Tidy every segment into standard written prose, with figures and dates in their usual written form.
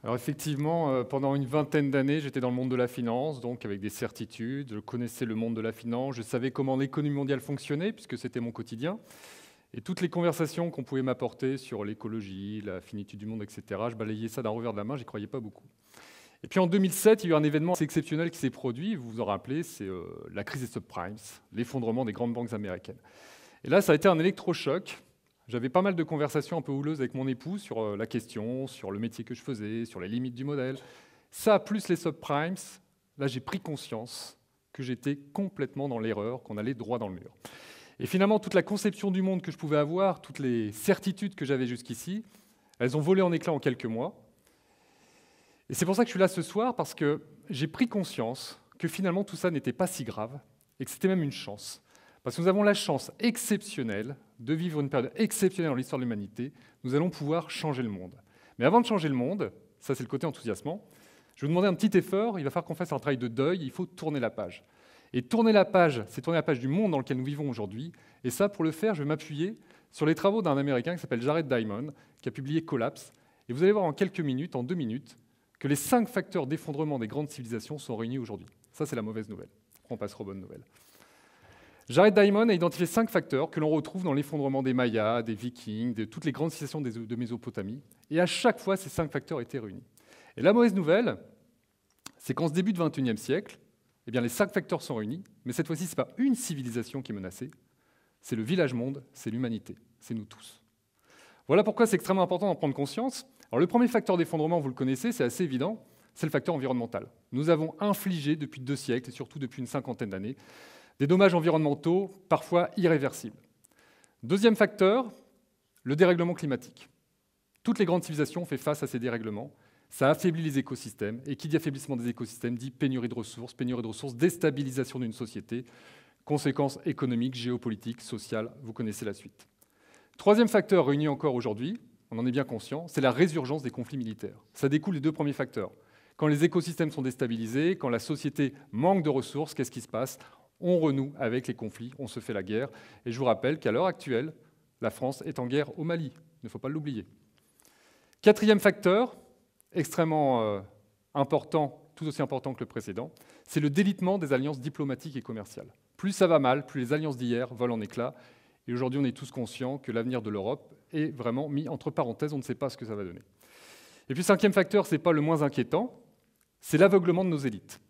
Alors effectivement, pendant une vingtaine d'années, j'étais dans le monde de la finance, donc avec des certitudes. Je connaissais le monde de la finance, je savais comment l'économie mondiale fonctionnait, puisque c'était mon quotidien. Et toutes les conversations qu'on pouvait m'apporter sur l'écologie, la finitude du monde, etc., je balayais ça d'un revers de la main, j'y croyais pas beaucoup. Et puis en 2007, il y a eu un événement assez exceptionnel qui s'est produit, vous vous en rappelez, c'est la crise des subprimes, l'effondrement des grandes banques américaines. Et là, ça a été un électrochoc. J'avais pas mal de conversations un peu houleuses avec mon époux sur la question, sur le métier que je faisais, sur les limites du modèle. Ça, plus les subprimes, là j'ai pris conscience que j'étais complètement dans l'erreur, qu'on allait droit dans le mur. Et finalement, toute la conception du monde que je pouvais avoir, toutes les certitudes que j'avais jusqu'ici, elles ont volé en éclats en quelques mois. Et c'est pour ça que je suis là ce soir, parce que j'ai pris conscience que finalement tout ça n'était pas si grave, et que c'était même une chance. Parce que nous avons la chance exceptionnelle de vivre une période exceptionnelle dans l'histoire de l'humanité. Nous allons pouvoir changer le monde. Mais avant de changer le monde, ça c'est le côté enthousiasmant, je vais vous demander un petit effort, il va falloir qu'on fasse un travail de deuil, il faut tourner la page. Et tourner la page, c'est tourner la page du monde dans lequel nous vivons aujourd'hui. Et ça, pour le faire, je vais m'appuyer sur les travaux d'un Américain qui s'appelle Jared Diamond, qui a publié Collapse. Et vous allez voir en quelques minutes, en 2 minutes, que les 5 facteurs d'effondrement des grandes civilisations sont réunis aujourd'hui. Ça, c'est la mauvaise nouvelle. On passera aux bonnes nouvelles. Jared Diamond a identifié 5 facteurs que l'on retrouve dans l'effondrement des Mayas, des Vikings, de toutes les grandes civilisations de Mésopotamie. Et à chaque fois, ces 5 facteurs étaient réunis. Et la mauvaise nouvelle, c'est qu'en ce début de XXIe siècle, eh bien, les 5 facteurs sont réunis, mais cette fois-ci, ce n'est pas une civilisation qui est menacée, c'est le village-monde, c'est l'humanité, c'est nous tous. Voilà pourquoi c'est extrêmement important d'en prendre conscience. Alors, le premier facteur d'effondrement, vous le connaissez, c'est assez évident, c'est le facteur environnemental. Nous avons infligé depuis 2 siècles, et surtout depuis une cinquantaine d'années, des dommages environnementaux parfois irréversibles. Deuxième facteur, le dérèglement climatique. Toutes les grandes civilisations ont fait face à ces dérèglements. Ça affaiblit les écosystèmes, et qui dit affaiblissement des écosystèmes dit pénurie de ressources, déstabilisation d'une société, conséquences économiques, géopolitiques, sociales, vous connaissez la suite. Troisième facteur réuni encore aujourd'hui, on en est bien conscient, c'est la résurgence des conflits militaires. Ça découle des 2 premiers facteurs. Quand les écosystèmes sont déstabilisés, quand la société manque de ressources, qu'est-ce qui se passe ? On renoue avec les conflits, on se fait la guerre. Et je vous rappelle qu'à l'heure actuelle, la France est en guerre au Mali, il ne faut pas l'oublier. Quatrième facteur, extrêmement important, tout aussi important que le précédent, c'est le délitement des alliances diplomatiques et commerciales. Plus ça va mal, plus les alliances d'hier volent en éclats. Et aujourd'hui, on est tous conscients que l'avenir de l'Europe est vraiment mis entre parenthèses, on ne sait pas ce que ça va donner. Et puis, 5e facteur, ce n'est pas le moins inquiétant, c'est l'aveuglement de nos élites.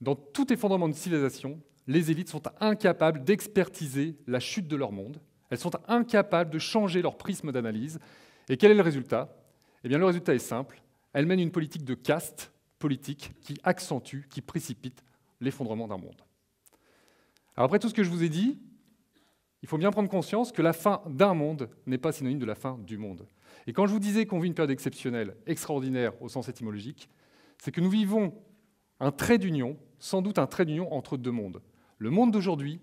Dans tout effondrement de civilisation, les élites sont incapables d'expertiser la chute de leur monde, elles sont incapables de changer leur prisme d'analyse. Et quel est le résultat ? Eh bien, le résultat est simple, elles mènent une politique de caste politique qui accentue, qui précipite l'effondrement d'un monde. Alors après tout ce que je vous ai dit, il faut bien prendre conscience que la fin d'un monde n'est pas synonyme de la fin du monde. Et quand je vous disais qu'on vit une période exceptionnelle, extraordinaire au sens étymologique, c'est que nous vivons un trait d'union, sans doute un trait d'union entre 2 mondes. Le monde d'aujourd'hui,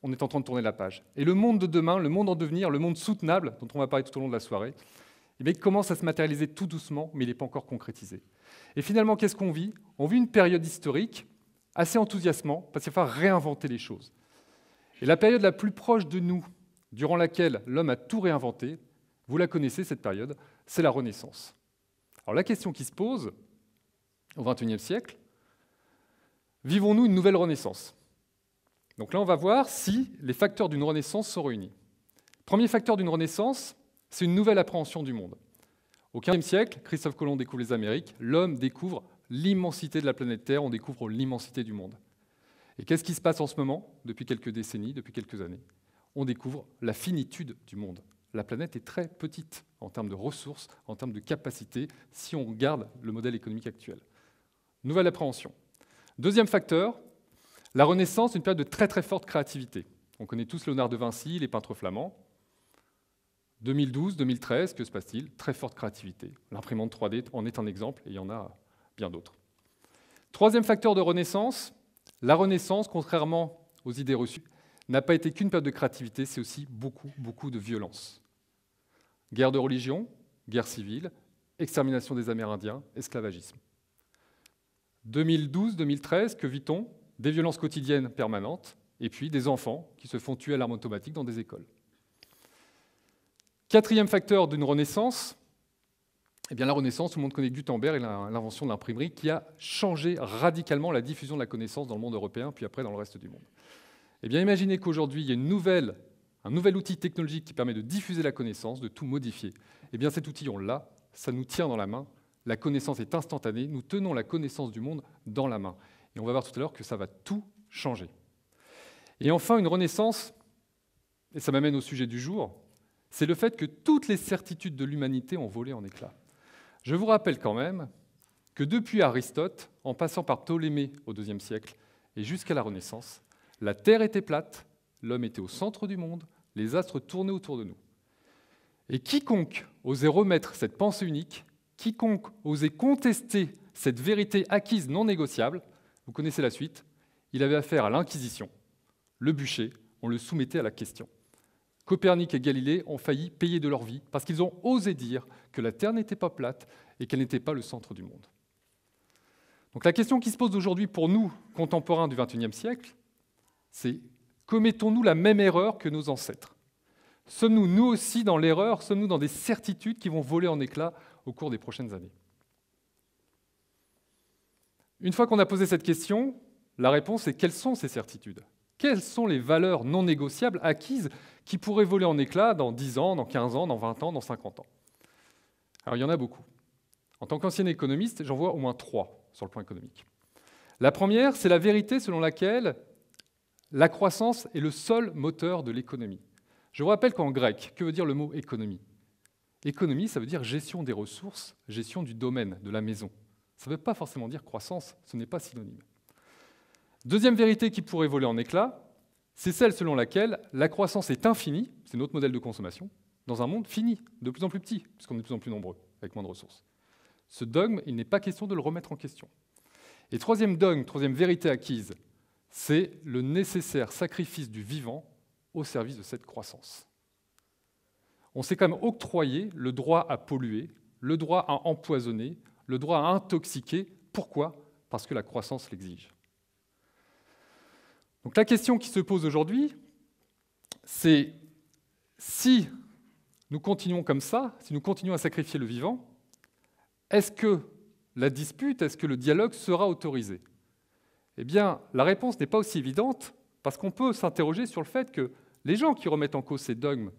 on est en train de tourner la page. Et le monde de demain, le monde en devenir, le monde soutenable, dont on va parler tout au long de la soirée, il commence à se matérialiser tout doucement, mais il n'est pas encore concrétisé. Et finalement, qu'est-ce qu'on vit ? On vit une période historique assez enthousiasmante, parce qu'il va falloir réinventer les choses. Et la période la plus proche de nous, durant laquelle l'homme a tout réinventé, vous la connaissez, cette période, c'est la Renaissance. Alors la question qui se pose, au XXIe siècle, vivons-nous une nouvelle Renaissance ? Donc là, on va voir si les facteurs d'une Renaissance sont réunis. Premier facteur d'une Renaissance, c'est une nouvelle appréhension du monde. Au XVe siècle, Christophe Colomb découvre les Amériques, l'homme découvre l'immensité de la planète Terre, on découvre l'immensité du monde. Et qu'est-ce qui se passe en ce moment, depuis quelques décennies, depuis quelques années ? On découvre la finitude du monde. La planète est très petite en termes de ressources, en termes de capacités, si on regarde le modèle économique actuel. Nouvelle appréhension. Deuxième facteur, la Renaissance, une période de très très forte créativité. On connaît tous Léonard de Vinci, les peintres flamands. 2012, 2013, que se passe-t-il ? Très forte créativité. L'imprimante 3D en est un exemple, et il y en a bien d'autres. Troisième facteur de Renaissance, la Renaissance, contrairement aux idées reçues, n'a pas été qu'une période de créativité, c'est aussi beaucoup de violence. Guerre de religion, guerre civile, extermination des Amérindiens, esclavagisme. 2012-2013, que vit-on ? Des violences quotidiennes permanentes, et puis des enfants qui se font tuer à l'arme automatique dans des écoles. Quatrième facteur d'une renaissance, Eh bien, la Renaissance, tout le monde connaît Gutenberg et l'invention de l'imprimerie qui a changé radicalement la diffusion de la connaissance dans le monde européen, puis après dans le reste du monde. Eh bien, imaginez qu'aujourd'hui, il y a un nouvel outil technologique qui permet de diffuser la connaissance, de tout modifier. Eh bien, cet outil, on l'a, ça nous tient dans la main, la connaissance est instantanée, nous tenons la connaissance du monde dans la main. Et on va voir tout à l'heure que ça va tout changer. Et enfin, une renaissance, et ça m'amène au sujet du jour, c'est le fait que toutes les certitudes de l'humanité ont volé en éclats. Je vous rappelle quand même que depuis Aristote, en passant par Ptolémée au IIe siècle et jusqu'à la Renaissance, la Terre était plate, l'homme était au centre du monde, les astres tournaient autour de nous. Et quiconque osait remettre cette pensée unique, quiconque osait contester cette vérité acquise non négociable, vous connaissez la suite, il avait affaire à l'Inquisition. Le bûcher, on le soumettait à la question. Copernic et Galilée ont failli payer de leur vie parce qu'ils ont osé dire que la Terre n'était pas plate et qu'elle n'était pas le centre du monde. Donc la question qui se pose aujourd'hui pour nous, contemporains du XXIe siècle, c'est commettons-nous la même erreur que nos ancêtres? Sommes-nous, nous aussi, dans l'erreur? Sommes-nous dans des certitudes qui vont voler en éclats au cours des prochaines années? Une fois qu'on a posé cette question, la réponse est quelles sont ces certitudes? Quelles sont les valeurs non négociables acquises qui pourraient voler en éclats dans 10 ans, dans 15 ans, dans 20 ans, dans 50 ans? Alors il y en a beaucoup. En tant qu'ancien économiste, j'en vois au moins 3 sur le plan économique. La première, c'est la vérité selon laquelle la croissance est le seul moteur de l'économie. Je vous rappelle qu'en grec, que veut dire le mot économie? Économie, ça veut dire gestion des ressources, gestion du domaine, de la maison. Ça ne veut pas forcément dire croissance, ce n'est pas synonyme. Deuxième vérité qui pourrait voler en éclats, c'est celle selon laquelle la croissance est infinie, c'est notre modèle de consommation, dans un monde fini, de plus en plus petit, puisqu'on est de plus en plus nombreux, avec moins de ressources. Ce dogme, il n'est pas question de le remettre en question. Et troisième dogme, troisième vérité acquise, c'est le nécessaire sacrifice du vivant au service de cette croissance. On s'est quand même octroyé le droit à polluer, le droit à empoisonner, le droit à intoxiquer. Pourquoi? Parce que la croissance l'exige. Donc la question qui se pose aujourd'hui, c'est si nous continuons comme ça, si nous continuons à sacrifier le vivant, est-ce que la dispute, est-ce que le dialogue sera autorisé? Eh bien, la réponse n'est pas aussi évidente, parce qu'on peut s'interroger sur le fait que les gens qui remettent en cause ces dogmes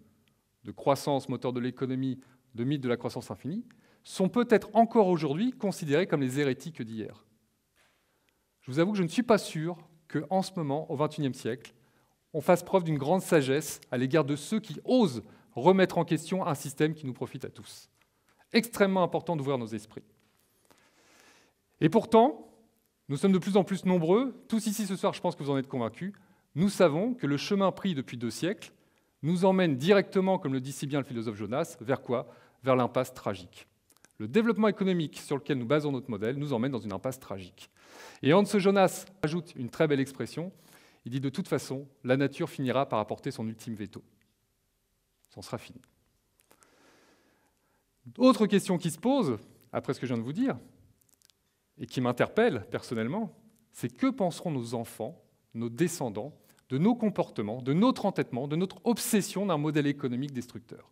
de croissance, moteur de l'économie, de mythe de la croissance infinie, sont peut-être encore aujourd'hui considérés comme les hérétiques d'hier. Je vous avoue que je ne suis pas sûr qu'en ce moment, au XXIe siècle, on fasse preuve d'une grande sagesse à l'égard de ceux qui osent remettre en question un système qui nous profite à tous. Extrêmement important d'ouvrir nos esprits. Et pourtant, nous sommes de plus en plus nombreux, tous ici ce soir, je pense que vous en êtes convaincus, nous savons que le chemin pris depuis 2 siècles nous emmène directement, comme le dit si bien le philosophe Jonas, vers quoi? Vers l'impasse tragique. Le développement économique sur lequel nous basons notre modèle nous emmène dans une impasse tragique. Et Hans Jonas ajoute une très belle expression, il dit de toute façon, la nature finira par apporter son ultime veto. Ça en sera fini. Autre question qui se pose, après ce que je viens de vous dire, et qui m'interpelle personnellement, c'est que penseront nos enfants, nos descendants, de nos comportements, de notre entêtement, de notre obsession d'un modèle économique destructeur?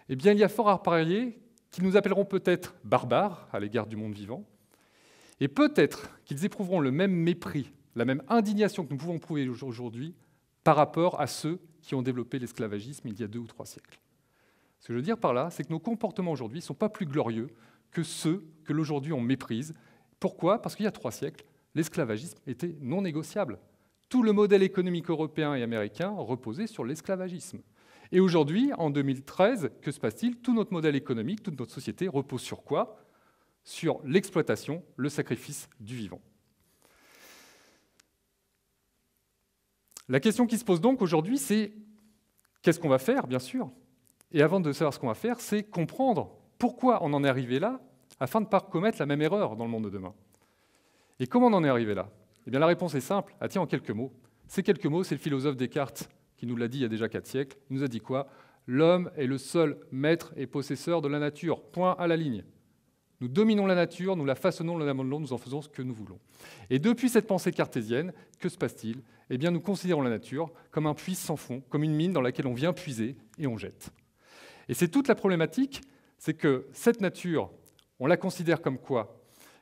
Eh bien, il y a fort à parier qu'ils nous appelleront peut-être barbares à l'égard du monde vivant, et peut-être qu'ils éprouveront le même mépris, la même indignation que nous pouvons éprouver aujourd'hui par rapport à ceux qui ont développé l'esclavagisme il y a 2 ou 3 siècles. Ce que je veux dire par là, c'est que nos comportements aujourd'hui ne sont pas plus glorieux que ceux que l'aujourd'hui on méprise. Pourquoi? Parce qu'il y a 3 siècles, l'esclavagisme était non négociable. Tout le modèle économique européen et américain reposait sur l'esclavagisme. Et aujourd'hui, en 2013, que se passe-t-il? Tout notre modèle économique, toute notre société repose sur quoi? Sur l'exploitation, le sacrifice du vivant. La question qui se pose donc aujourd'hui, c'est qu'est-ce qu'on va faire, bien sûr? Et avant de savoir ce qu'on va faire, c'est comprendre pourquoi on en est arrivé là, afin de ne pas commettre la même erreur dans le monde de demain. Et comment on en est arrivé là? Eh bien, la réponse est simple, elle tient en quelques mots. Ces quelques mots, c'est le philosophe Descartes qui nous l'a dit il y a déjà 4 siècles. Il nous a dit quoi? L'homme est le seul maître et possesseur de la nature. Point à la ligne. Nous dominons la nature, nous la façonnons, nous la modelons, nous en faisons ce que nous voulons. Et depuis cette pensée cartésienne, que se passe-t-il? Eh bien, nous considérons la nature comme un puits sans fond, comme une mine dans laquelle on vient puiser et on jette. Et c'est toute la problématique, c'est que cette nature, on la considère comme quoi?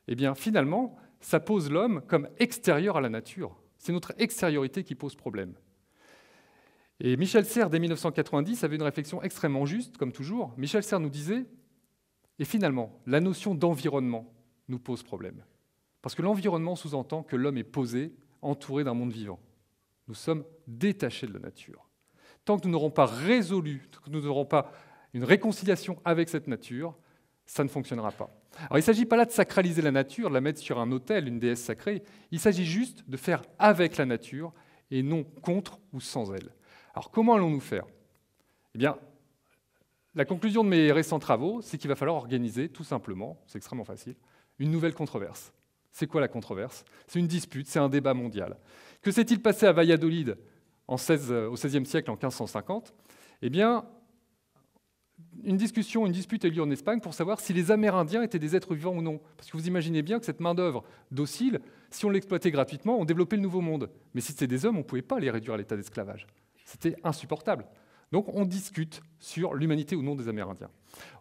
Eh bien, finalement, ça pose l'homme comme extérieur à la nature. C'est notre extériorité qui pose problème. Et Michel Serres, dès 1990, avait une réflexion extrêmement juste, comme toujours. Michel Serres nous disait, et finalement, la notion d'environnement nous pose problème. Parce que l'environnement sous-entend que l'homme est posé, entouré d'un monde vivant. Nous sommes détachés de la nature. Tant que nous n'aurons pas résolu, tant que nous n'aurons pas une réconciliation avec cette nature, ça ne fonctionnera pas. Alors il ne s'agit pas là de sacraliser la nature, de la mettre sur un autel, une déesse sacrée. Il s'agit juste de faire avec la nature et non contre ou sans elle. Alors comment allons-nous faire? Eh bien, la conclusion de mes récents travaux, c'est qu'il va falloir organiser, tout simplement, c'est extrêmement facile, une nouvelle controverse. C'est quoi la controverse? C'est une dispute, c'est un débat mondial. Que s'est-il passé à Valladolid au XVIe siècle, en 1550? Eh bien, une dispute a eu lieu en Espagne pour savoir si les Amérindiens étaient des êtres vivants ou non. Parce que vous imaginez bien que cette main-d'œuvre docile, si on l'exploitait gratuitement, on développait le Nouveau Monde. Mais si c'était des hommes, on ne pouvait pas les réduire à l'état d'esclavage. C'était insupportable. Donc on discute sur l'humanité ou non des Amérindiens.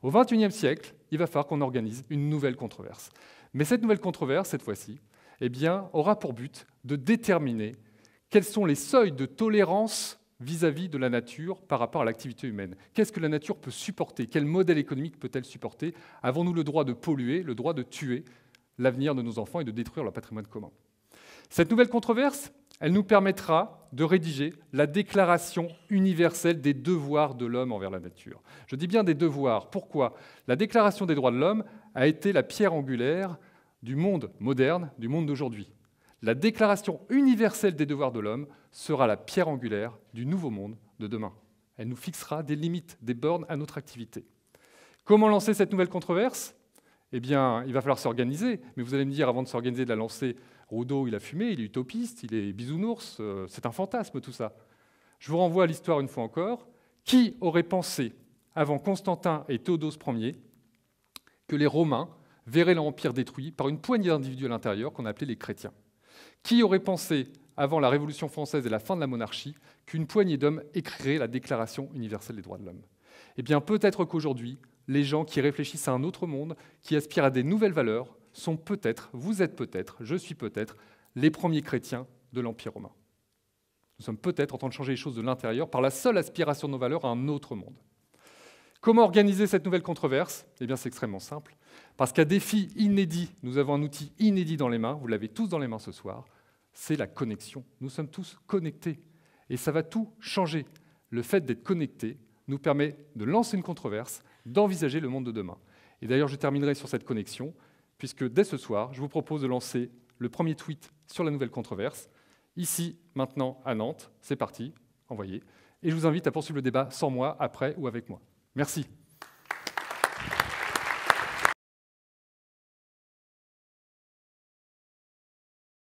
Au XXIe siècle, il va falloir qu'on organise une nouvelle controverse. Mais cette nouvelle controverse, cette fois-ci, eh bien, aura pour but de déterminer quels sont les seuils de tolérance vis-à-vis de la nature par rapport à l'activité humaine. Qu'est-ce que la nature peut supporter? Quel modèle économique peut-elle supporter? Avons-nous le droit de polluer, le droit de tuer l'avenir de nos enfants et de détruire leur patrimoine commun? Cette nouvelle controverse, elle nous permettra de rédiger la Déclaration universelle des devoirs de l'homme envers la nature. Je dis bien des devoirs. Pourquoi? La Déclaration des droits de l'homme a été la pierre angulaire du monde moderne, du monde d'aujourd'hui. La Déclaration universelle des devoirs de l'homme sera la pierre angulaire du nouveau monde de demain. Elle nous fixera des limites, des bornes à notre activité. Comment lancer cette nouvelle controverse? Eh bien, il va falloir s'organiser. Mais vous allez me dire, avant de s'organiser, de la lancer, Rousseau, il a fumé, il est utopiste, il est bisounours, c'est un fantasme tout ça. Je vous renvoie à l'histoire une fois encore. Qui aurait pensé, avant Constantin et Théodose Ier, que les Romains verraient l'Empire détruit par une poignée d'individus à l'intérieur qu'on appelait les chrétiens? Qui aurait pensé, avant la Révolution française et la fin de la monarchie, qu'une poignée d'hommes écrirait la Déclaration universelle des droits de l'homme? Eh bien, peut-être qu'aujourd'hui, les gens qui réfléchissent à un autre monde, qui aspirent à des nouvelles valeurs, sont peut-être, vous êtes peut-être, je suis peut-être, les premiers chrétiens de l'Empire romain. Nous sommes peut-être en train de changer les choses de l'intérieur par la seule aspiration de nos valeurs à un autre monde. Comment organiser cette nouvelle controverse? Eh bien, c'est extrêmement simple. Parce qu'à défi inédit, nous avons un outil inédit dans les mains, vous l'avez tous dans les mains ce soir, c'est la connexion. Nous sommes tous connectés. Et ça va tout changer. Le fait d'être connectés nous permet de lancer une controverse, d'envisager le monde de demain. Et d'ailleurs, je terminerai sur cette connexion, puisque dès ce soir, je vous propose de lancer le premier tweet sur la nouvelle controverse, ici, maintenant, à Nantes. C'est parti, envoyez. Et je vous invite à poursuivre le débat sans moi, après ou avec moi. Merci.